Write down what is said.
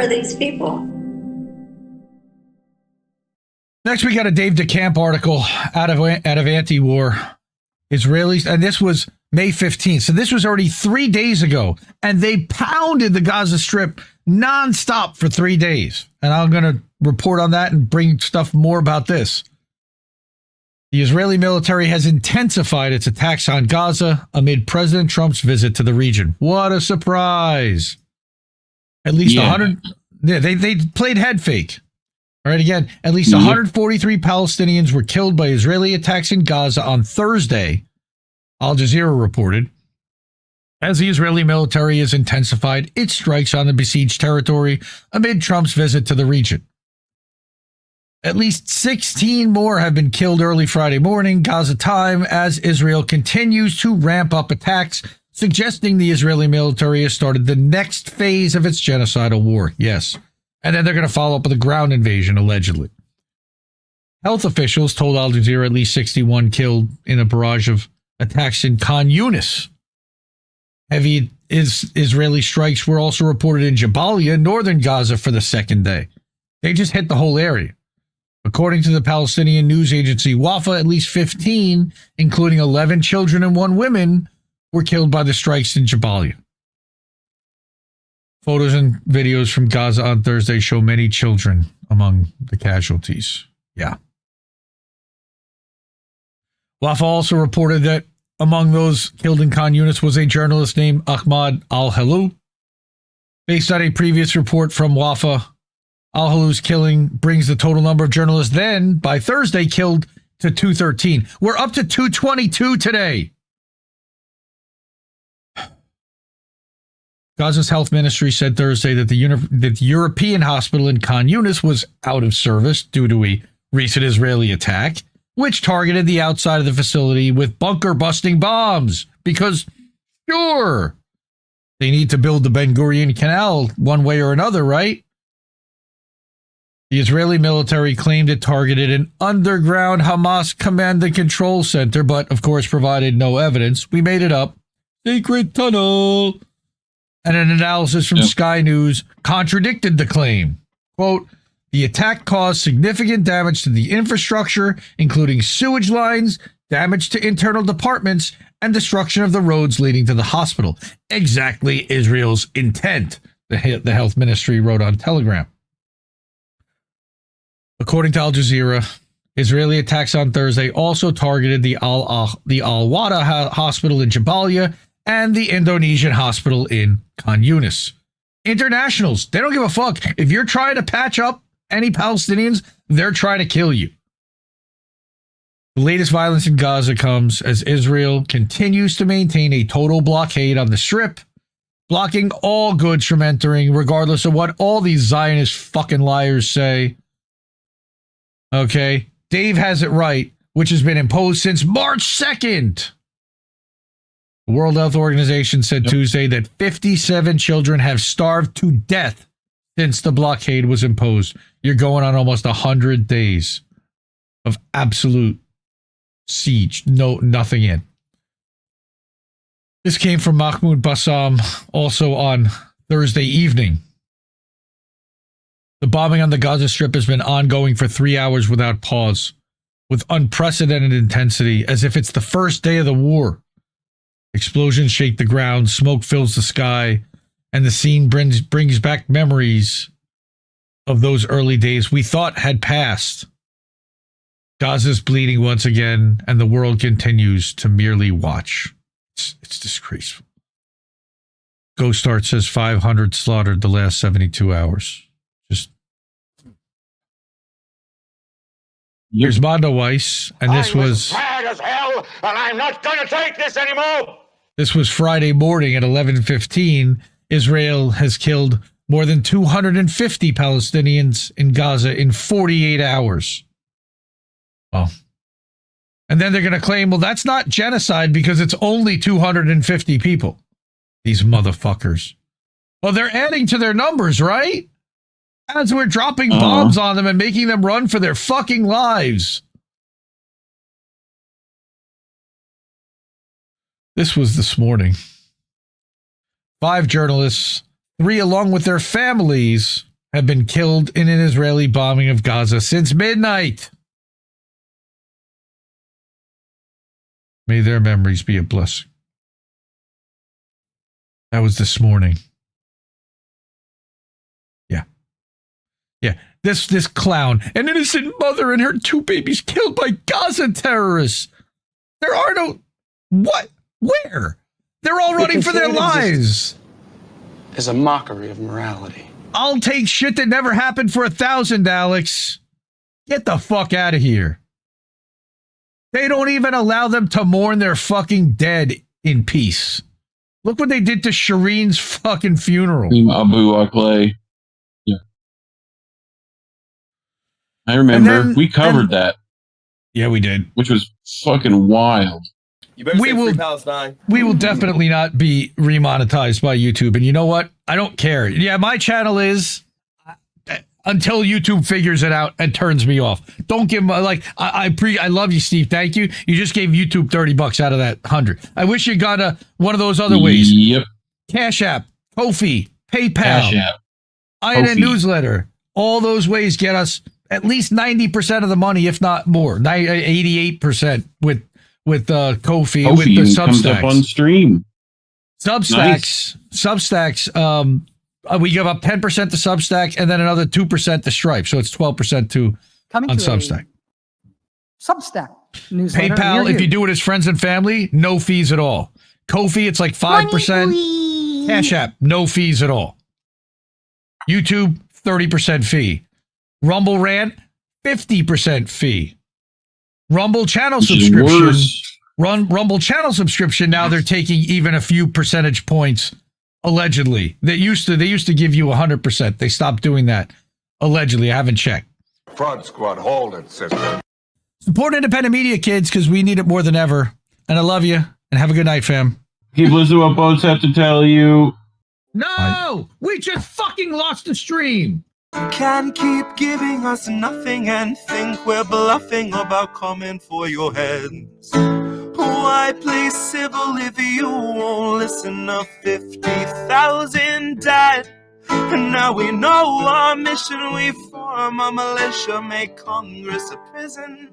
are these people? Next, we got a Dave DeCamp article out of Anti-War Israelis, and this was May 15th. So this was already 3 days ago, and they pounded the Gaza Strip nonstop for 3 days. And I'm going to report on that and bring stuff more about this. The Israeli military has intensified its attacks on Gaza amid President Trump's visit to the region. What a surprise. At least 100... Yeah, they played head fake. All right, again, at least 143 Palestinians were killed by Israeli attacks in Gaza on Thursday, Al Jazeera reported, as the Israeli military has intensified its strikes on the besieged territory amid Trump's visit to the region. At least 16 more have been killed early Friday morning, Gaza time, as Israel continues to ramp up attacks, suggesting the Israeli military has started the next phase of its genocidal war. Yes. And then they're going to follow up with a ground invasion, allegedly. Health officials told Al Jazeera at least 61 killed in a barrage of attacks in Khan Yunis. Heavy Israeli strikes were also reported in Jabalia, northern Gaza, for the second day. They just hit the whole area. According to the Palestinian news agency Wafa, at least 15, including 11 children and 1 woman, were killed by the strikes in Jabalia. Photos and videos from Gaza on Thursday show many children among the casualties. Yeah. Wafa also reported that among those killed in Khan Yunis was a journalist named Ahmad Al-Halou. Based on a previous report from Wafa, Al-Halou's killing brings the total number of journalists then, by Thursday, killed to 213. We're up to 222 today. Gaza's health ministry said Thursday that the European hospital in Khan Yunis was out of service due to a recent Israeli attack, which targeted the outside of the facility with bunker-busting bombs. Because, sure, they need to build the Ben Gurion Canal one way or another, right? The Israeli military claimed it targeted an underground Hamas command and control center, but, of course, provided no evidence. We made it up. Secret tunnel. And an analysis from Sky News contradicted the claim. Quote, the attack caused significant damage to the infrastructure, including sewage lines, damage to internal departments, and destruction of the roads leading to the hospital. Exactly Israel's intent, the health ministry wrote on Telegram. According to Al Jazeera, Israeli attacks on Thursday also targeted the Al-Wada hospital in Jabalia and the Indonesian hospital in Khan Yunis. Internationals, they don't give a fuck. If you're trying to patch up any Palestinians, they're trying to kill you. The latest violence in Gaza comes as Israel continues to maintain a total blockade on the Strip, blocking all goods from entering, regardless of what all these Zionist fucking liars say. Okay, Dave has it right, which has been imposed since March 2nd. The World Health Organization said Tuesday that 57 children have starved to death since the blockade was imposed. You're going on almost 100 days of absolute siege. Nothing in. This came from Mahmoud Bassam also on Thursday evening. The bombing on the Gaza Strip has been ongoing for 3 hours without pause, with unprecedented intensity, as if it's the first day of the war. Explosions shake the ground, smoke fills the sky, and the scene brings back memories of those early days we thought had passed. Gaza's bleeding once again, and the world continues to merely watch. It's disgraceful. Ghost Start says 500 slaughtered the last 72 hours. Here's Mondo Weiss, and this was mad as hell, and I'm not going to take this anymore. This was Friday morning at 11:15. Israel has killed more than 250 Palestinians in Gaza in 48 hours. Well, and then they're going to claim, well, that's not genocide because it's only 250 people. These motherfuckers. Well, they're adding to their numbers, right? As we're dropping bombs on them and making them run for their fucking lives. This was this morning. 5 journalists, 3 along with their families, have been killed in an Israeli bombing of Gaza since midnight. May their memories be a blessing. That was this morning. Yeah. Yeah. This clown, an innocent mother and her 2 babies killed by Gaza terrorists. There are no... What? Where? They're all running for their lives. Is a mockery of morality. I'll take shit that never happened for 1,000, Alex. Get the fuck out of here. They don't even allow them to mourn their fucking dead in peace. Look what they did to Shireen's fucking funeral. Abu Akleh. Yeah. I remember. We covered that. Yeah, we did. Which was fucking wild. You better say free Palestine. We will definitely not be remonetized by YouTube. And you know what? I don't care. Yeah, my channel is until YouTube figures it out and turns me off. Don't give them I love you, Steve. Thank you. You just gave YouTube $30 out of that 100. I wish you got one of those other ways. Yep. Cash App, Ko-fi, PayPal, Cash App, INN newsletter. All those ways get us at least 90% of the money, if not more. 88% with Ko-fi, with the Substacks. Comes up on stream. Substacks. We give up 10% to Substack and then another 2% to Stripe. So it's 12% on Substack. Substack newsletter. PayPal, if you do it as friends and family, no fees at all. Ko-fi, it's like 5%. Cash App, no fees at all. YouTube, 30% fee. Rumble Rant, 50% fee. Rumble channel subscription. Rumble channel subscription. Now they're taking even a few percentage points. Allegedly, they used to give you 100%. They stopped doing that. Allegedly, I haven't checked. Fraud Squad, hold it, sister. Support independent media, kids, because we need it more than ever. And I love you. And have a good night, fam. Keep listening to what boats have to tell you. No, we just fucking lost the stream. Can't keep giving us nothing and think we're bluffing about coming for your heads. Why play civil if you won't listen? 50,000 died, and now we know our mission. We form a militia, make Congress a prison.